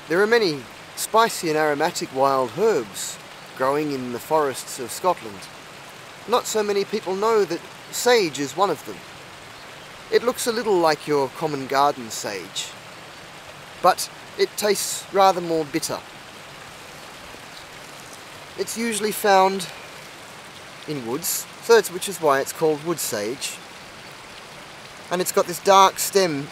There are many spicy and aromatic wild herbs growing in the forests of Scotland. Not so many people know that sage is one of them. It looks a little like your common garden sage, but it tastes rather more bitter. It's usually found in woods, which is why it's called wood sage. And it's got this dark stem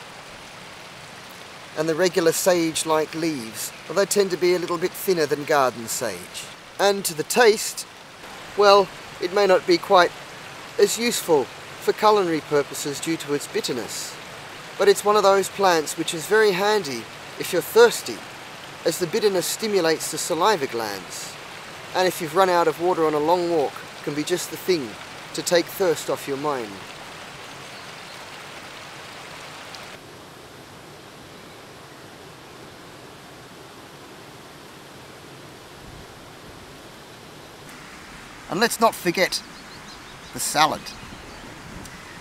and the regular sage-like leaves, although they tend to be a little bit thinner than garden sage. And to the taste, well, it may not be quite as useful for culinary purposes due to its bitterness, but it's one of those plants which is very handy if you're thirsty, as the bitterness stimulates the saliva glands, and if you've run out of water on a long walk, can be just the thing to take thirst off your mind. And let's not forget the salad.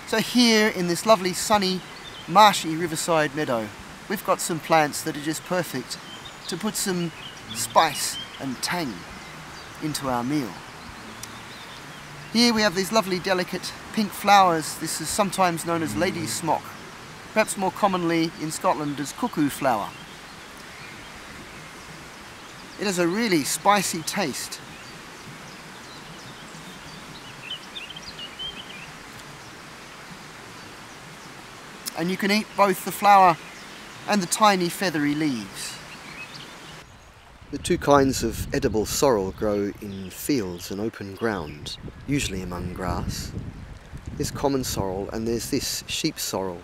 So here in this lovely sunny marshy riverside meadow, we've got some plants that are just perfect to put some spice and tang into our meal. Here we have these lovely delicate pink flowers. This is sometimes known as lady's smock, perhaps more commonly in Scotland as cuckoo flower. It has a really spicy taste. And you can eat both the flower and the tiny feathery leaves. The two kinds of edible sorrel grow in fields and open ground, usually among grass. There's common sorrel and there's this sheep sorrel.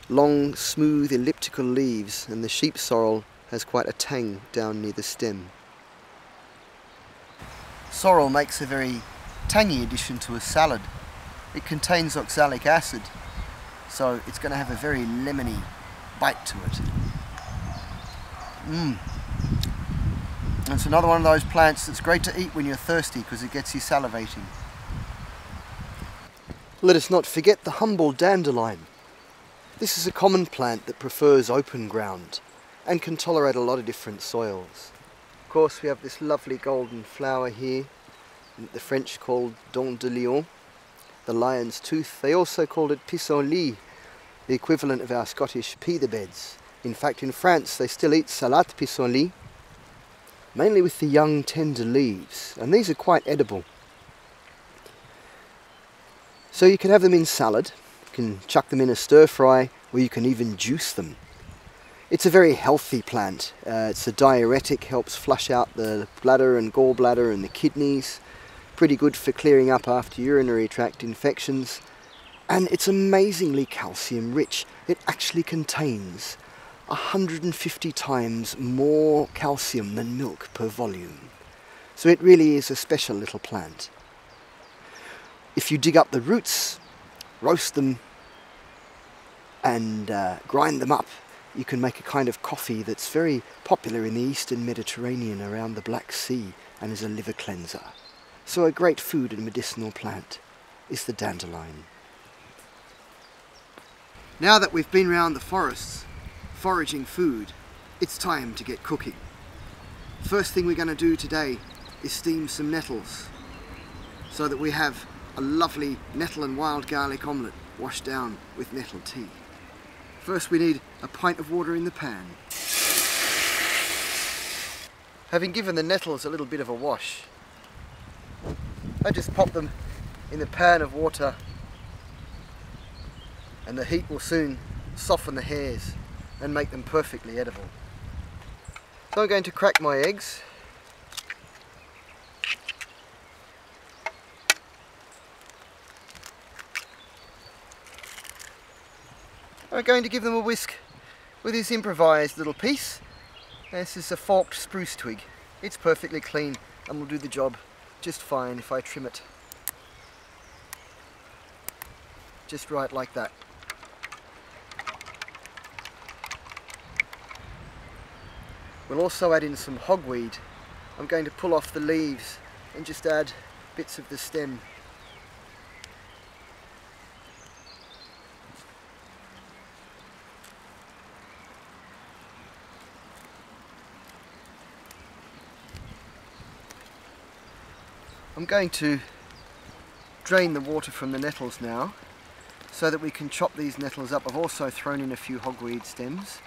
Long, smooth, elliptical leaves, and the sheep sorrel has quite a tang down near the stem. Sorrel makes a very tangy addition to a salad. It contains oxalic acid, so it's going to have a very lemony bite to it. It's another one of those plants that's great to eat when you're thirsty because it gets you salivating. Let us not forget the humble dandelion. This is a common plant that prefers open ground and can tolerate a lot of different soils. Of course, we have this lovely golden flower here, the French called dent de lion, the lion's tooth. They also called it pissenlit, the equivalent of our Scottish peather beds. In fact, in France they still eat salade pissenlit, mainly with the young tender leaves, and these are quite edible. So you can have them in salad, you can chuck them in a stir fry, or you can even juice them. It's a very healthy plant. It's a diuretic, helps flush out the bladder and gallbladder and the kidneys. Pretty good for clearing up after urinary tract infections. And it's amazingly calcium rich. It actually contains 150 times more calcium than milk per volume. So it really is a special little plant. If you dig up the roots, roast them and grind them up, you can make a kind of coffee that's very popular in the Eastern Mediterranean around the Black Sea and is a liver cleanser. So a great food and medicinal plant is the dandelion. Now that we've been round the forests, foraging food, it's time to get cooking. First thing we're going to do today is steam some nettles so that we have a lovely nettle and wild garlic omelette washed down with nettle tea. First we need a pint of water in the pan. Having given the nettles a little bit of a wash, I just pop them in the pan of water and the heat will soon soften the hairs and make them perfectly edible. So I'm going to crack my eggs. I'm going to give them a whisk with this improvised little piece. This is a forked spruce twig. It's perfectly clean and will do the job just fine if I trim it just right like that. We'll also add in some hogweed. I'm going to pull off the leaves and just add bits of the stem. I'm going to drain the water from the nettles now so that we can chop these nettles up. I've also thrown in a few hogweed stems.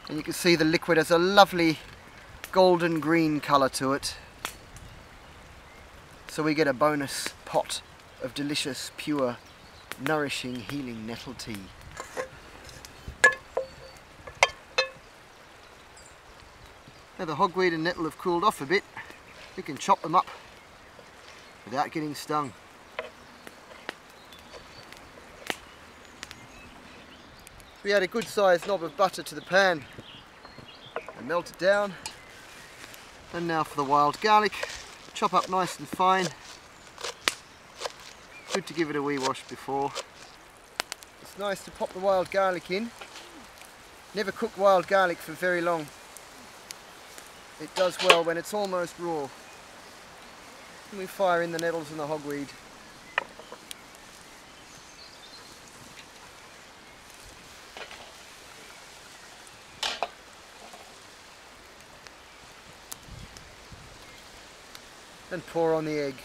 And you can see the liquid has a lovely golden green colour to it. So we get a bonus pot of delicious, pure, nourishing, healing nettle tea. Now the hogweed and nettle have cooled off a bit, we can chop them up without getting stung. We add a good sized knob of butter to the pan and melt it down. And now for the wild garlic, chop up nice and fine. Good to give it a wee wash before. It's nice to pop the wild garlic in. Never cook wild garlic for very long. It does well when it's almost raw. And we fire in the nettles and the hogweed. And pour on the egg.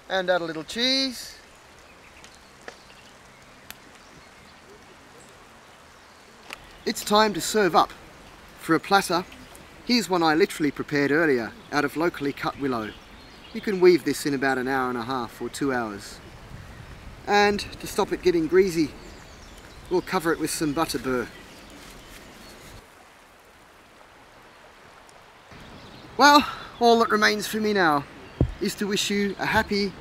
And add a little cheese. It's time to serve up. For a platter, here's one I literally prepared earlier out of locally cut willow. You can weave this in about an hour and a half or 2 hours. And to stop it getting greasy, we'll cover it with some butterbur. Well, all that remains for me now is to wish you a happy,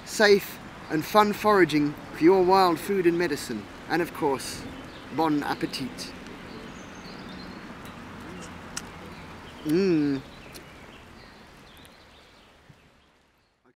safe and fun foraging for your wild food and medicine, and of course, bon appetit.